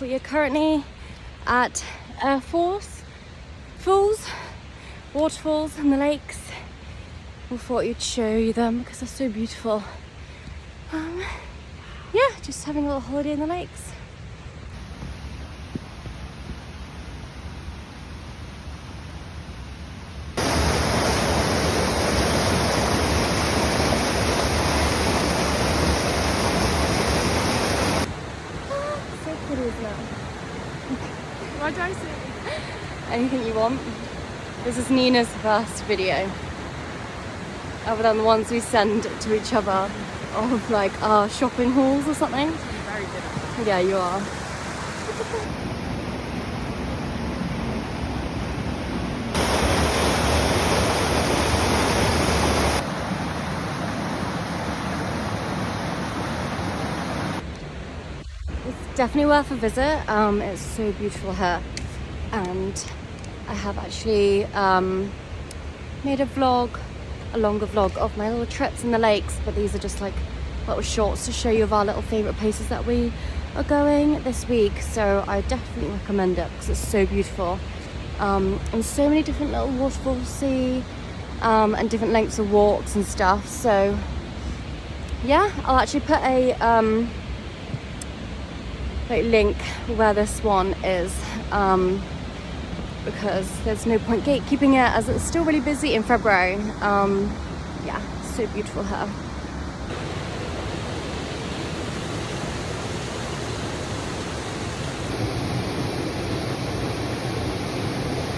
We are currently at waterfalls and the lakes. We thought you'd show you them because they're so beautiful. Yeah, just having a little holiday in the lakes. So pretty, isn't it? What do I say? Anything you want. This is Nina's first video, other than the ones we send to each other of like our shopping hauls or something. You're very good at it. Yeah, you are. It's definitely worth a visit. It's so beautiful here, and I have actually made a longer vlog of my little trips in the lakes, but these are just like little shorts to show you of our little favourite places that we are going this week. So I definitely recommend it because it's so beautiful, and so many different little waterfalls to see, and different lengths of walks and stuff. So yeah, I'll actually put a like link where this one is, because there's no point gatekeeping it as it's still really busy in February. Yeah, so beautiful here.